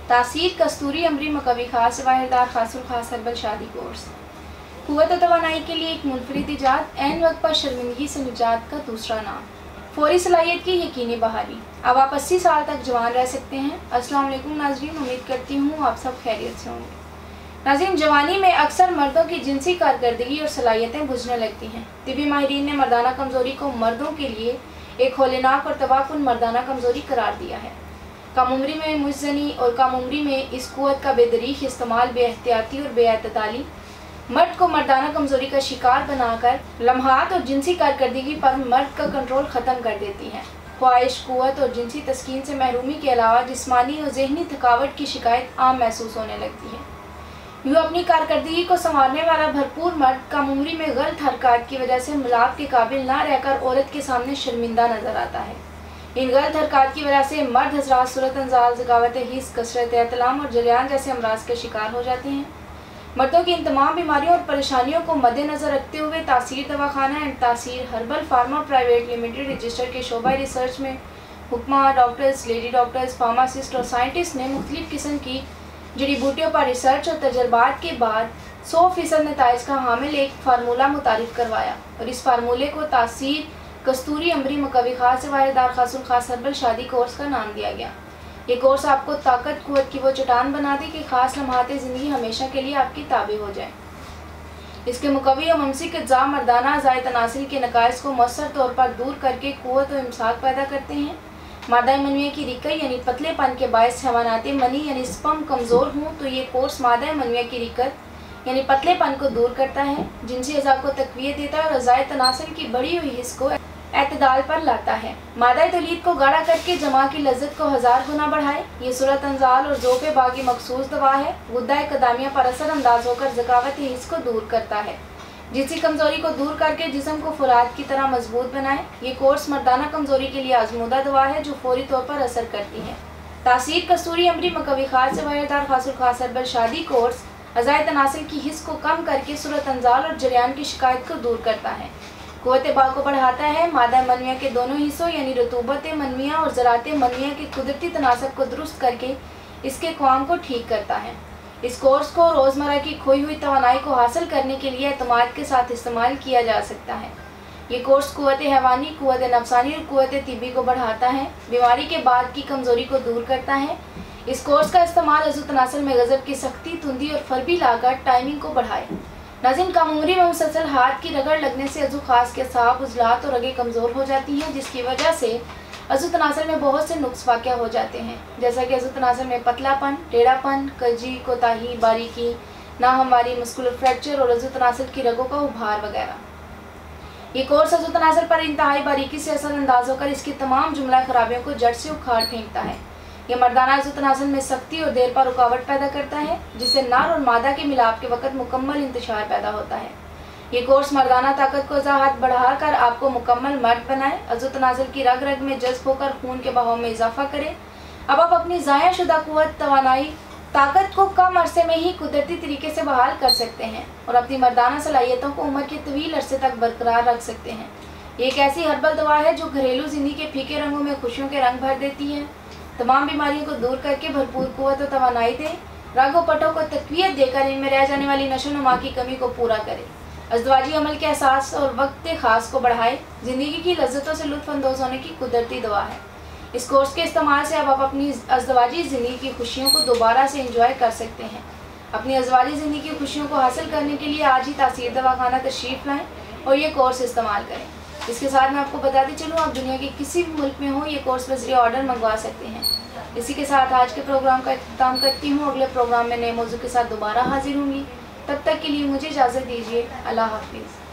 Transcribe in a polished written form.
तासीर कस्तूरी अमरी मकवी खास वाहिदार खासुल खास हर्बल शादी कोर्स। कुव्वत और तवानाई के लिए एक मुनफरिद इजाद, ऐन वक्त पर शर्मिंदगी से निजात का दूसरा नाम, फौरी सलाहियत की यकीनी बहाली। अब आप 80 साल तक जवान रह सकते हैं। अस्सलाम वालेकुम नाज़रीन, उम्मीद करती हूँ आप सब खैरियत से होंगे। नाज़रीन, जवानी में अक्सर मर्दों की जिनसी कारकर्दगी और सलाहियतें बुझने लगती हैं। तिबी माहिरीन ने मर्दाना कमज़ोरी को मर्दों के लिए एक होलेनाक और तबाहकुन मर्दाना कमज़ोरी करार दिया है। कम उम्री में मुज़नी और कम उम्री में इस कुव्वत का बेदरीक इस्तेमाल, बेएहतियाती और बेअतदाली मर्द को मर्दाना कमज़ोरी का शिकार बनाकर लम्हात और जिनसी कारकर्दगी पर मर्द का कंट्रोल ख़त्म कर देती हैं। ख्वाहिश, कुव्वत और जिनसी तस्कीन से महरूमी के अलावा जिस्मानी और ज़हनी थकावट की शिकायत आम महसूस होने लगती है। यूँ अपनी कारकर्दगी को संवारने वाला भरपूर मर्द कम उम्री में गलत हरकत की वजह से मिलाप के काबिल ना रहकर औरत के सामने शर्मिंदा नजर आता है। इन गलत हरकत की वजह से मर्द हज़रात सूरत अंजाल, ज़गावत हिस्स, कसरत एहतलाम और जरियान जैसे अमराज के शिकार हो जाते हैं। मर्दों की इन तमाम बीमारियों और परेशानियों को मद्देनज़र रखते हुए तासीर दवाखाना एंड तासीर herbal pharma private limited register के शोबा रिसर्च में हुक्मा, डॉक्टर्स, लेडी डॉक्टर्स, फार्मासिस्ट और साइंटिस्ट ने मुख्तलिफ किस्म की जड़ी बूटियों पर रिसर्च और तजर्बात के बाद 100% नताइज का हामिल एक फार्मूला मुतारिफ करवाया और इस फार्मूले को तासीर कस्तूरी अमरी मकवी खास वाहिदार खासुल खास हर्बल शादी कोर्स का नाम दिया गया। ये कोर्स आपको ताकत कुव्वत की वो चट्टान बना दे कि खास लम्हाते ज़िंदगी हमेशा के लिए आपकी ताबे हो जाए। इसके मुकवी और ममसिक अज्जा मर्दाना ज़ायद तनासिल के नकाइस को मौसर तौर पर दूर करके कुव्वत और इमसाक पैदा करते हैं। मादा मनविया की रिकत यानी पतलेपन के बायस हवानाते मनी यानी स्पर्म कमज़ोर हों तो ये कोर्स मादा मनविया की रिकत यानी पतलेपन को दूर करता है, जिनसी अज़ा को तक़वियत देता है और ज़ायद तनासिल की बढ़ी हुई हिस्स को एतदाल पर लाता है। मादा तौलीद को गाढ़ा करके जमा की लज्जत को 1000 गुना बढ़ाए। ये सूरत अंजाल और ज़ोक़े बागी मखसूस दवा है। गुद्दा कदामिया पर असर अंदाज होकर ज़कावत हिस्स को दूर करता है, जिनसी कमज़ोरी को दूर करके जिस्म को फुराद की तरह मजबूत बनाए। ये कोर्स मर्दाना कमज़ोरी के लिए आजमूदा दवा है जो फौरी तौर पर असर करती है। तासीर कस्तूरी अमरी मकवी खास वाहिदार खासुल खास हर्बल शादी कोर्स अज़ाए तनासिल की हिस्स को कम करके सूरत अंजाल और जरियान की शिकायत को दूर करता है, कुव्वत बा को बढ़ाता है, मादा मनविया के दोनों हिस्सों यानी रतूबत मनविया और ज़रात मनविया के कुदरती तनासब को दुरुस्त करके इसके क़वाम को ठीक करता है। इस कोर्स को रोज़मर्रा की खोई हुई तवानाई को हासिल करने के लिए एतमाद के साथ इस्तेमाल किया जा सकता है। ये कोर्स कुव्वत हैवानी, कुव्वत नफ्सानी और कुव्वत तिबी को बढ़ाता है, बीमारी के बाद की कमज़ोरी को दूर करता है। इस कोर्स का इस्तेमाल अज़ु तनासल में गज़ब की सख्ती, तुंदी और फरबी लाकर टाइमिंग को बढ़ाए। नाज़रीन, कम उम्री में मुसलसल हाथ की रगड़ लगने से अज़ु खास के साफ उजलात और रगें कमज़ोर हो जाती हैं, जिसकी वजह से अज़ु तनासल में बहुत से नुक्स वाक़या हो जाते हैं, जैसा कि अज़ु तनासल में पतलापन, टेढ़ापन, कजी, कोताही, बारीकी, नाहमवारी, मस्कुलर फ्रैक्चर और अज़ु तनासल की रगों का उभार वगैरह। ये कोर्स अज़ु तनासल पर इंतहाई बारीकी से असर अंदाज होकर इसकी तमाम जुमला खराबियों को जड़ से उखाड़ फेंकता है। ये मर्दाना अज़ु तनासल में सख्ती और देर पर रुकावट पैदा करता है, जिससे नर और मादा के मिलाप के वक़्त मुकम्मल इंतशार पैदा होता है। ये कोर्स मर्दाना ताकत को वज़ाहत बढ़ाकर आपको मुकम्मल मर्द बनाए, अज़ु तनासल की रग रग में जज्ब होकर खून के बहाव में इजाफा करे। अब आप अपनी ज़ाया शुदा कुव्वत, तवानाई, ताकत को कम अरसे में ही कुदरती तरीके से बहाल कर सकते हैं और अपनी मर्दाना सलाहियतों को उम्र के तवील अरसे तक बरकरार रख सकते हैं। ये एक ऐसी हर्बल दवा है जो घरेलू ज़िंदगी के फीके रंगों में खुशियों के रंग भर देती है, तमाम बीमारियों को दूर करके भरपूर कुव्वत और तवानाई दे, रगों पटों को तक़वियत देकर इनमें रह जाने वाली नशो-नुमा की कमी को पूरा करे, अज़दवाजी अमल के एहसास और वक्त ख़ास को बढ़ाए, ज़िंदगी की लज्जतों से लुत्फ़अंदोज़ होने की कुदरती दवा है। इस कोर्स के इस्तेमाल से अब आप अपनी अज़दवाजी ज़िंदगी की खुशियों को दोबारा से इंजॉय कर सकते हैं। अपनी अज़दवाजी ज़िंदगी की खुशियों को हासिल करने के लिए आज ही तासीर दवाखाना तशरीफ़ लाएँ और ये कोर्स इस्तेमाल करें। इसके साथ मैं आपको बताती चलूँ, आप दुनिया के किसी भी मुल्क में हो ये कोर्स बज़रिए ऑर्डर मंगवा सकते हैं। इसी के साथ आज के प्रोग्राम का इख्तिताम करती हूँ। अगले प्रोग्राम में नए मौजू के साथ दोबारा हाजिर होंगी। तब तक के लिए मुझे इजाज़त दीजिए। अल्लाह हाफ़िज़।